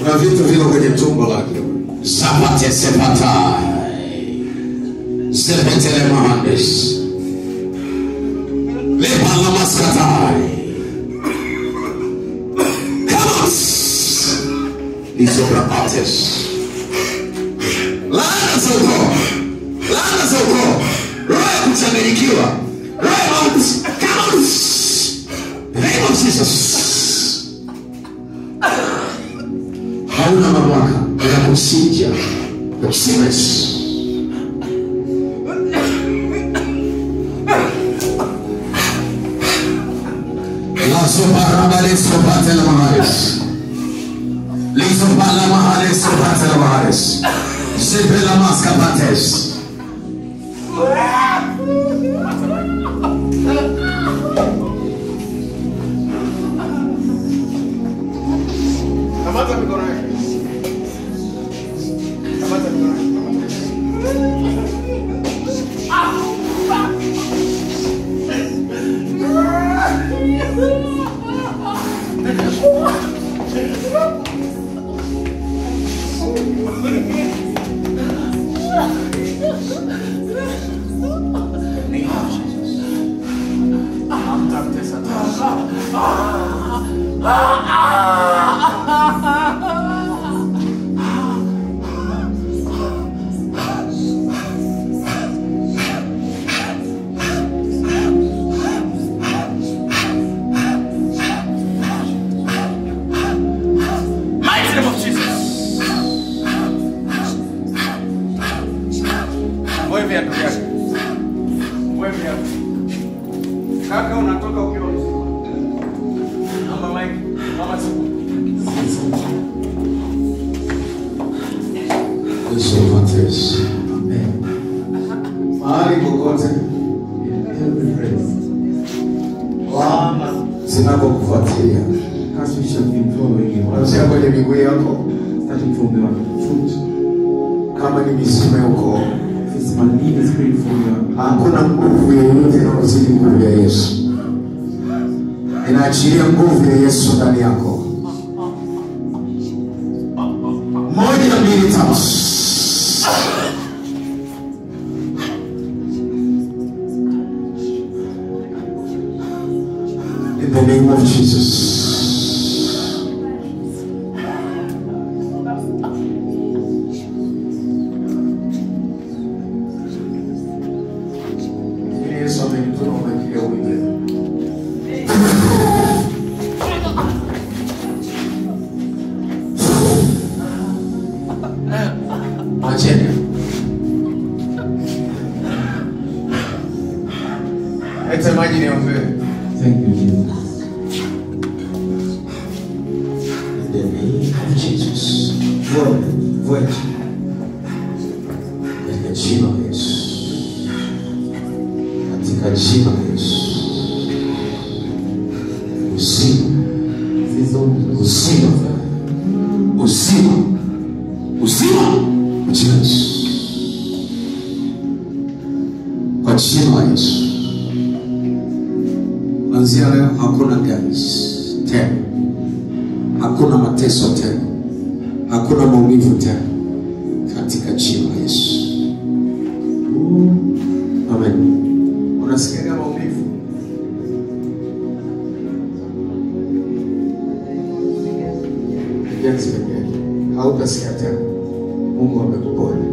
Na vitu vile kwenye tumbo lake. Zapate sepata. Sepetele mahandes. Lepa la maskatai. Kamas. Isopra artes. Lana zoko. Lana zoko. Roho kuchanganyikiwa. Roho comes. Name of Jesus. Hauna mamlaka ya kusinja. Sickness. La soparaba le sopate la mahares. Le sopala mahares sopate la mahares. Sepe la mascapates. Kamata mikono yake. Kamata mikono yake. Kaka unatoka ukiwa mzima. Mama Mike, mama siku. Sopates. Mahali kokote. Wama zinapokufuatilia. As we shall be following Kuanzia kwenye miguu yako. starting from the foot. Kama ni misime huko. If it's malign spirit from your Hakuna nguvu yoyote inayozidi nguvu ya Yesu. Inaachilia nguvu ya Yesu ndani yako. 1, 2, 3. In the name of Jesus. Yesu amenituma umekilia wewe. Acheni. Ete maji niombe. thank you, Jesus. In the name of Jesus. Vote. Katika jina la Yesu. Katika jina la Yesu. Uzima. Jina Yesu. Kwa jina la Yesu. Kuanzia leo hakuna ganzi tena. Hakuna mateso tena. Hakuna maumivu tena. Katika jina la Yesu. Amen. Unasikia maumivu? Ganzi pekee. Hautasikia tena. Mungu amekuponya.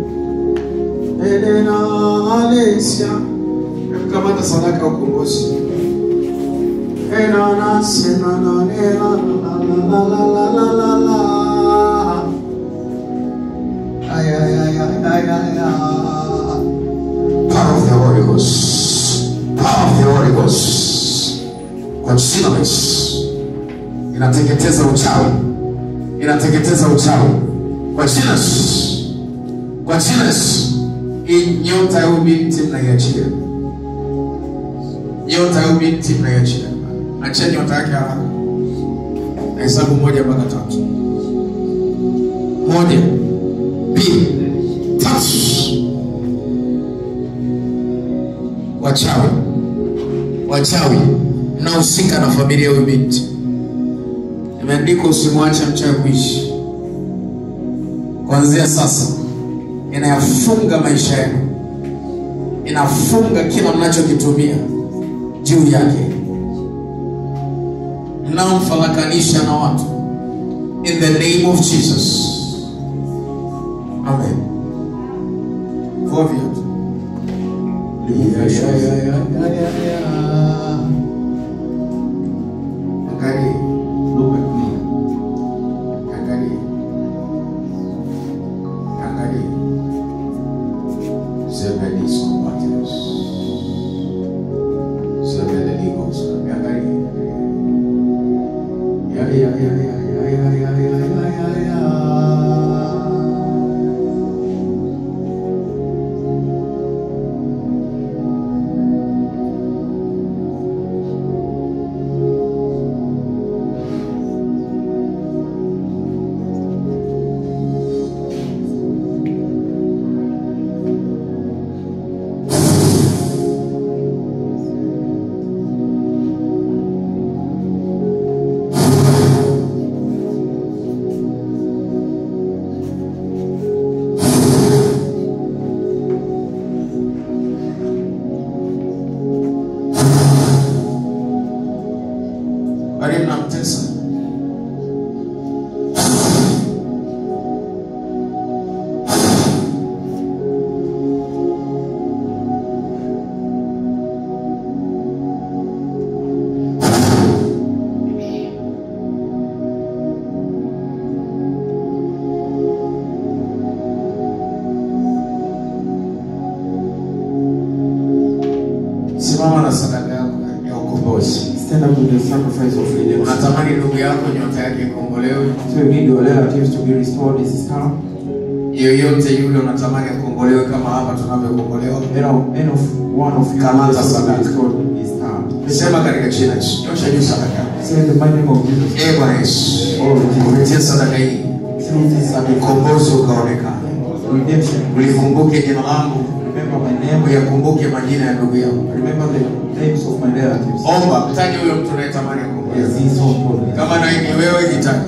Elena Alesia. Kamata sadaka ya ukombozi. Elena sema na la. Power of the Holy Ghost. Power of the Holy Ghost. Kwa jina la Yesu. Inateketeza uchawi. Inateketeza uchawi. Kwa jina la Yesu. Kwa jina la Yesu. Nyota ya ubinti mnaiachilia. Nyota ya ubinti mnaiachilia. Achia nyota yake haraka. Hesabu 1 mpaka 3. 1, 2, 3. Wachawi. mnahusika na familia huyu binti. Imeandikwa usimwache mchawi kuishi. Kuanzia sasa inayafunga maisha yenu, inafunga kila mnachokitumia juu yake. Mnamfarakanisha na watu, in the name of Jesus. Amen. For you. Look at me. Stand up with the sacrifice of redemption. Unatamani ndugu yako nyota yake ikombolewe. So you need your relatives to be restored this time. Yoyote yule unatamani akombolewe kama hapa tunavyokombolewa. One of you Kamata is sadaka. restored this time. Sema katika jina la Yesu. Nyosha juu sadaka. Say in the mighty name of Jesus. Bwana Yesu. Oh, Kupitia sadaka hii through this sacrifice, ukombozi ukaonekana. redemption. Ulikumbuke jina langu, Remember my name. uyakumbuke majina ya ndugu yangu. Remember the names of my relatives. Omba, mtaje huyo mtu unayetamani akombolewe. Yes, he is so important. Kama na ni wewe jitaje.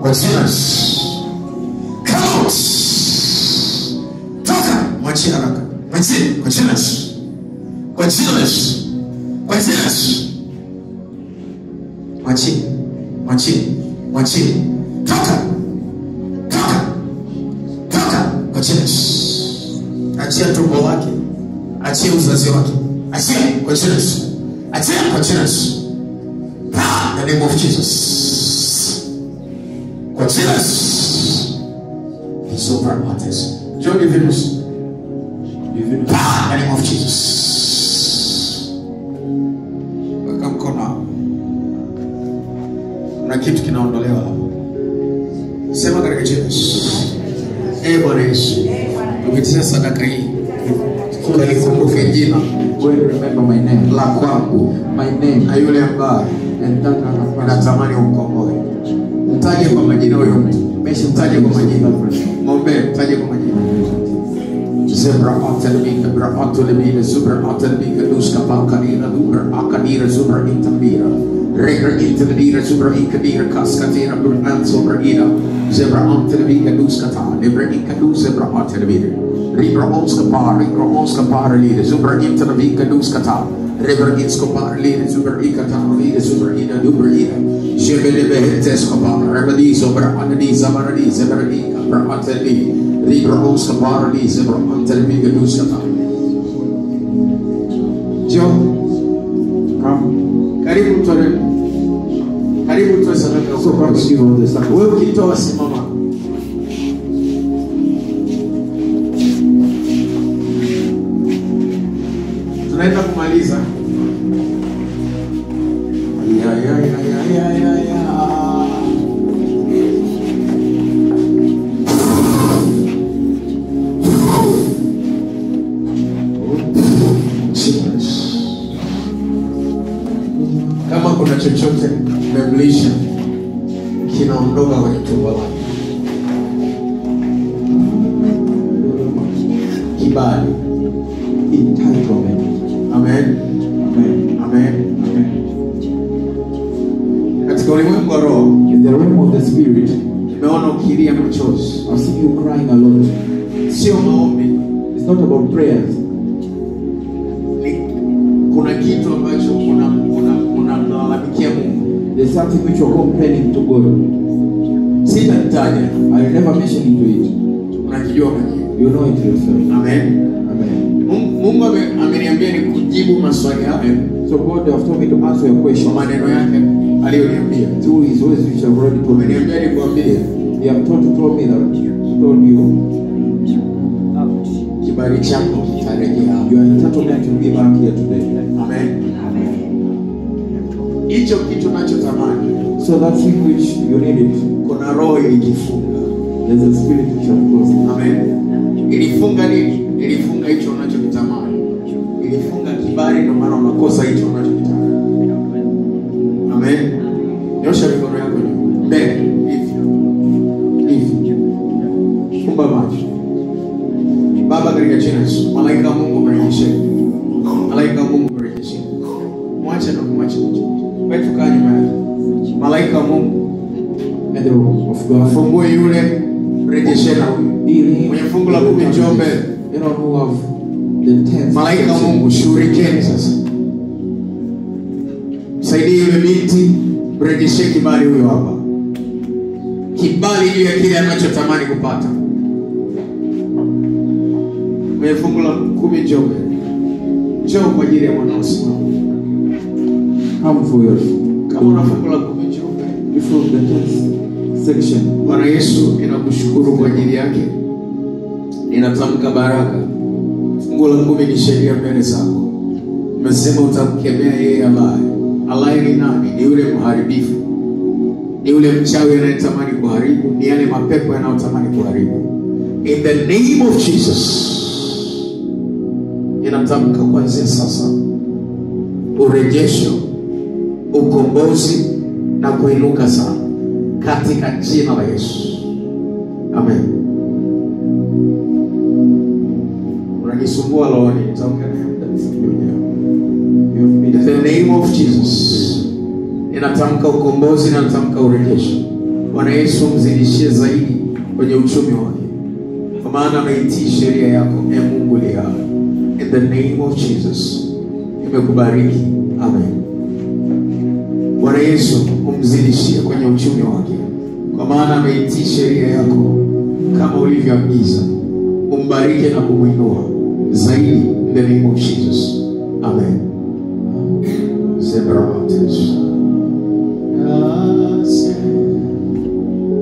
Kwa jina la Yesu. Come out. Toka, mwachie haraka. Mwachie, kwa jina la Yesu. Kwa jina la Yesu. Kwa jina la Yesu. Mwachie, mwachie, mwachie. Toka. Toka. Toka, kwa jina la Yesu. Achia tumbo lake. Achia uzazi wake. Achia kwa jina la Yesu. Achia kwa jina la Yesu. In the name of Jesus. Kwa jina la Yesu. He's over matters. John Divinus. In the name of Jesus. Weka mkono. Na kitu kinaondolewa hapo. Sema katika jina la Yesu. Bwana Yesu. Kupitia sadaka hii. Kumbuke jina. Well, remember my name. La kwangu. My name. Na yule ambaye And that I have natamani umkomboe. Mtaje kwa majina huyo mtu. Mtaje kwa majina. Mombe, mtaje kwa majina. Zebra Atelmika, Bra Atelmika, Zubra Atelmika, Duska Pakanira, Lubra Akanira, Zubra Intamira, Regra Intamira, Zubra Inkadira, Kaskatira, Burnan Zubra Ida, Zebra Atelmika, Duskata, Libra Inkadu, Zebra Atelmika, Ribra Onskapar, Ribra Onskapar, Lida, Zubra Intamika, Duskata, Ribra Inskapar, Lida, Zubra Ikata, Lida, Zubra Ida, Dubra Ida, Shebele Behenteskapar, Rebadi, Zubra Anadi, Zamaradi, Zebra Ika, Bra Atelmika, Libra Onskapar, Lida, Zebra Atelmika, Duskata. Joe, come. karibu mtore. Karibu mtore sadaka So kwa promise you all the sacrifice. wewe ukitoa simama. Tunaenda kumaliza. Ya. Kama kuna chochote revelation kinaondoka kwenye tumbo lako. kibali. Entitlement. Amen. Amen. Amen. Amen. Katika ulimwengu wa roho, In the realm of the spirit, nimeona ukilia machozi. I've seen you crying a lot. Sio maombi. It's not about prayers. Kuna kitu ambacho unamlalamikia Mungu. There's something which you're complaining to God. Sitataja. I'll never mention into it. Unakijua mwenyewe. You know it yourself. Amen. Amen. Mungu ameniambia ni kujibu maswali hayo So God has told me to answer your question kwa maneno yake aliyoniambia. through His words which I've already told me. Ameniambia nikwambie He have told me that told you kibali chako kitarejea. you are entitled to be back here today. Amen. Hicho kitu unachotamani, So that thing which you needed, kuna roho ilikifunga. there's a spirit which has closed. Amen. Ilifunga nini? Ilifunga hicho unachokitamani. Ilifunga kibali, ndio maana unakosa hicho unachokitamani. Amen. Nyosha mikono yako juu. Mbele hivi. Fumba macho. Baba, katika jina la Yesu, malaika wa Mungu mrejeshe. Malaika wa Mungu mrejeshe. Mwache na kumwacha. Wewe tukaa nyuma yake. Malaika wa Mungu, And the room of God. fungue yule, mrejeshe na huyu. Healing. Mwenye fungu la 10 njoo mbele. You know who have the 10th. Malaika wa Mungu, shurikeni sasa. Saidie yule binti, mrejeshe kibali huyo hapa. Kibali juu ya kile anachotamani kupata. Mwenye fungu la 10 njoo mbele. Njoo kwa ajili ya mwanao simama. Come for yours. Kama una fungu la 10 njoo mbele. Before the 10th section. Bwana Yesu, ninakushukuru kwa ajili yake. Ninatamka baraka. Fungu la 10 ni sheria mbele zako. Umesema utamkemea yeye ambaye. Alaye ni nani? Ni yule mharibifu. Ni yule mchawi anayetamani kuharibu. Ni yale mapepo yanayotamani kuharibu. In the name of Jesus. Ninatamka kuanzia sasa urejesho, ukombozi na kuinuka sana katika jina la Yesu. Amen. Unanisumbua rohoni, nitaongea naye muda mfupi ujao. In the name of Jesus. Ninatamka ukombozi na ninatamka urejesho. Bwana Yesu, mzidishie zaidi kwenye uchumi wake. Kwa maana ameitii sheria yako, Mungu aliye hai. In the name of Jesus. Nimekubariki. Amen. Bwana Yesu, umzidishie kwenye uchumi wake. Kwa maana ameitii sheria yako kama ulivyoagiza. Umbariki na kumuinua zaidi in the name of Jesus. Amen.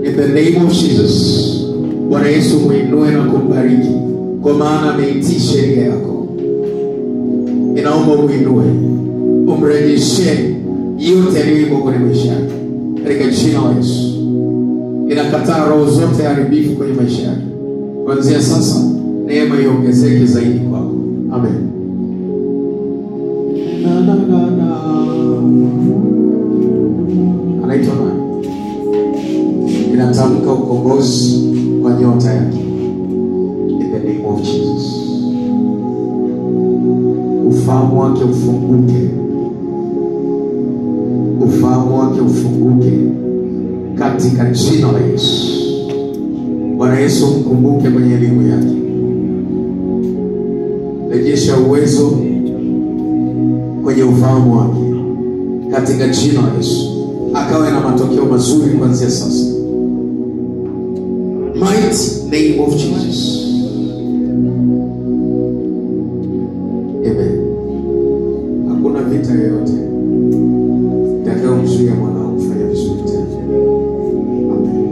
In the name of Jesus. Bwana Yesu, muinue na kumbariki kwa maana ameitii sheria yako. Inaomba muinue, umrejeshe yote yaliyoiba kwenye maisha yake katika jina la Yesu. Inakataa roho zote haribifu kwenye maisha yake. Kuanzia sasa neema iongezeke zaidi kwako. Amen. Anaitwa nani? Inatamka ukombozi kwa nyota yake. In the name of Jesus. Ufahamu wake ufunguke. Ufahamu wake ufunguke katika jina la Yesu. Bwana Yesu, mkumbuke kwenye elimu yake. Rejesha uwezo kwenye ufahamu wake katika jina la Yesu. Akawe na matokeo mazuri kuanzia sasa. Mighty name of Jesus. Amen. Hakuna vita yoyote itakayomzuia mwanao kufanya vizuri tena. Amen.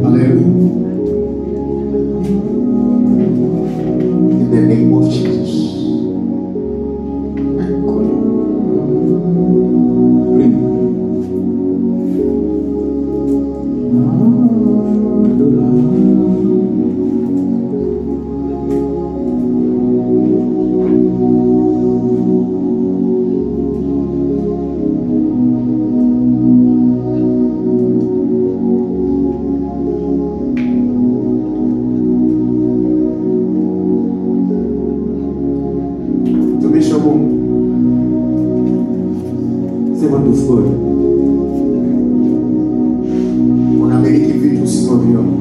Hallelujah. In the name of Jesus. word of God. Unamiliki vitu usivyoviona.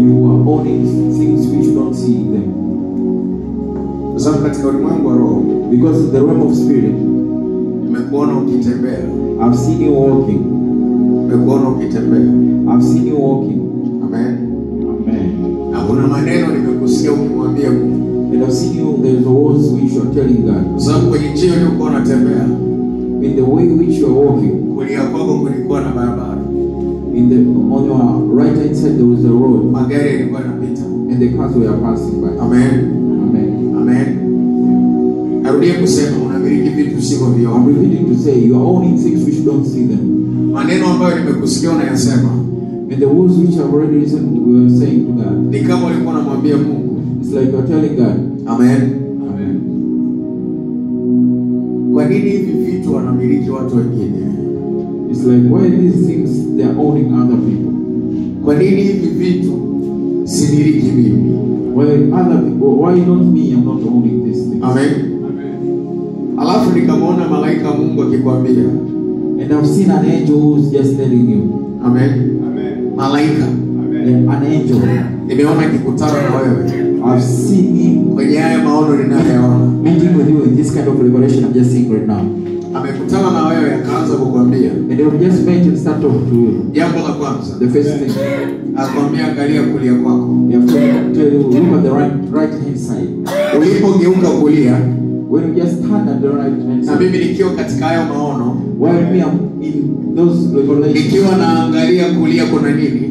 You are owning things which you don't see them. Kwa sababu katika ulimwengu wa roho, Because in the realm of spirit, nimekuona ukitembea. I've seen you walking. Nimekuona ukitembea. I've seen you walking. Amen. Amen. Na kuna maneno nimekusikia ukimwambia Mungu. And I've seen you, there's a words which you are telling God. Kwa sababu kwenye njia uliokuwa unatembea, In the way which you are walking, kulia kwako kulikuwa na barabara. on your right hand side there was a road, Magari yalikuwa yanapita. and the cars were passing by. Amen. Amen. Amen. Narudia kusema unamiliki vitu usivyoviona. I'm repeating to say, you are owning things which you don't see them. Maneno ambayo nimekusikia unayasema, And the words which I've already listened to, we are saying to God. ni kama ulikuwa unamwambia Mungu. It's like you're telling God. Amen. Amen. Kwa nini hivi vitu wanamiliki watu wengine? It's like, why these things they are owning other people? Kwa nini hivi vitu similiki mimi? Why other people? Why not me? I'm not owning these things. Amen. Alafu nikamwona malaika wa Mungu akikwambia. And I've seen an angel who's just telling you. Amen. Malaika. An angel. Nimeona akikutana na wewe. I've seen him Kwenye haya maono ninayoona. meeting with you in this kind of revelation I'm just seeing right now. Amekutana na wewe akaanza kukwambia. And they've just met and start talking to you. Jambo la kwanza. The first thing, Akwambia angalia kulia kwako. they have to tell you, look at the right hand side. Ulipogeuka kulia, When you just stand at the right hand na side, mimi nikiwa katika hayo maono, while me I'm in those revelations, nikiwa naangalia kulia kuna nini,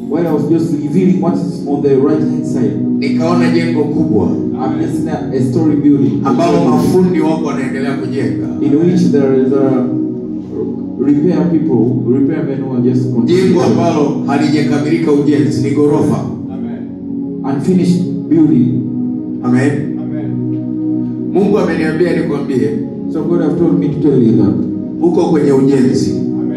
while I was just revealing what is on the right hand side, nikaona jengo kubwa I'm just in a story building ambao mafundi wako wanaendelea kujenga. in which there is a repairmen who are just Jengo continuing. ambalo halijakamilika ujenzi, ni ghorofa. Unfinished building. Amen. Mungu ameniambia nikwambie, So God have told me to tell you that uko kwenye ujenzi.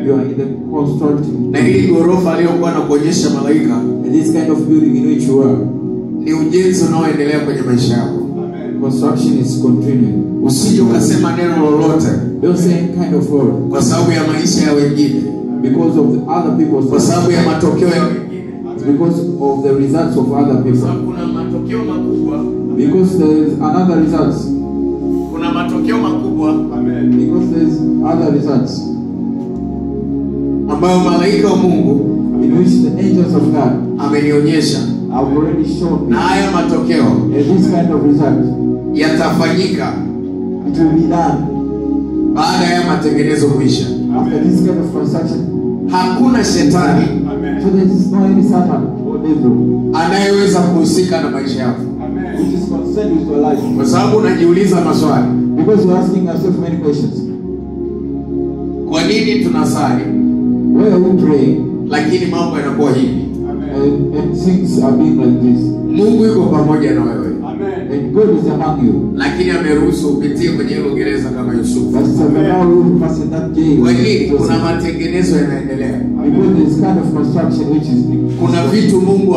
you are in the constructing. Na hili ghorofa aliyokuwa anakuonyesha malaika And this kind of building in which you are, ni ujenzi unaoendelea kwenye maisha yako. construction is continuing. Usije ukasema neno lolote Don't say any kind of word kwa sababu ya maisha ya wengine, because of the other people's kwa sababu ya matokeo ya wengine, because of the results of other kwa people. sababu kuna matokeo makubwa, Because there is another results. kuna matokeo makubwa Because there is other results ambayo malaika wa Mungu in which the angels of God amenionyesha, have already shown me. na haya matokeo And this kind of result, yatafanyika it will be done baada ya matengenezo kuisha. after this kind of construction. Hakuna shetani So there is no any Satan or devil anayeweza kuhusika na maisha yako, which is concerned with your life. kwa sababu unajiuliza maswali. Because you're asking yourself many questions. Kwa nini tunasali Why are we praying lakini mambo yanakuwa hivi? and things are being like this? Mungu yuko pamoja na wewe, And God is among you. lakini ameruhusu upitie kwenye hilo gereza kama Yusufu. But it's allowed you to pass in that jail. Kwa nini? Kuna matengenezo yanaendelea. Because there's kind of construction which is Kuna vitu Mungu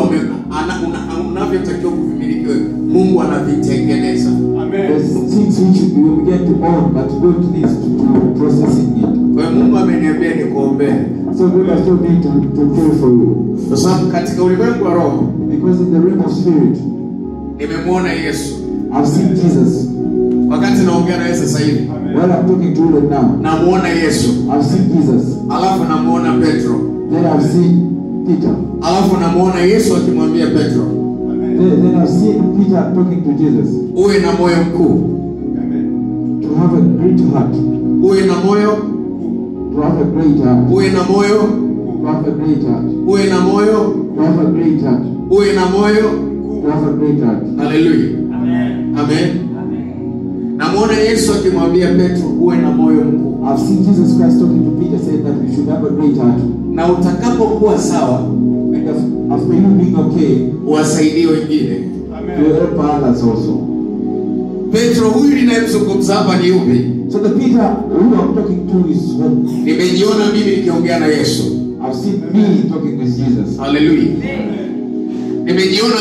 unavyotakiwa kuvimiliki wewe, Mungu anavitengeneza. there's things which you begin to own, but God needs to processing it. Kwa hiyo Mungu ameniambia nikuombee, So God has told me to pray for you. kwa sababu katika ulimwengu wa roho Because in the realm of spirit, nimemwona Yesu. I've seen Jesus. Wakati naongea na wewe sasa hivi, While I'm talking to you right now, namuona Yesu, I've seen Jesus. alafu namuona Petro, Then I've seen Peter. alafu namuona Yesu akimwambia Petro, Then I've seen Peter talking to Jesus. uwe na moyo mkuu, To have a great heart. uwe na moyo, To have a great heart. uwe na moyo, To have a great heart. uwe na moyo, To have a great heart. uwe na moyo. To have a great heart. Haleluya. Amen. Namuona Yesu akimwambia Petro, uwe na moyo mkuu. I've seen Jesus Christ talking to Peter saying that we should have a great heart. Na utakapokuwa sawa, And after you being okay, uwasaidie wengine. you help others also. Petro huyu ninayemzungumza hapa ni yupi? So the Peter who I'm talking to is who? Nimejiona mimi nikiongea na Yesu. I've seen me talking with Jesus. Haleluya. Nimejiona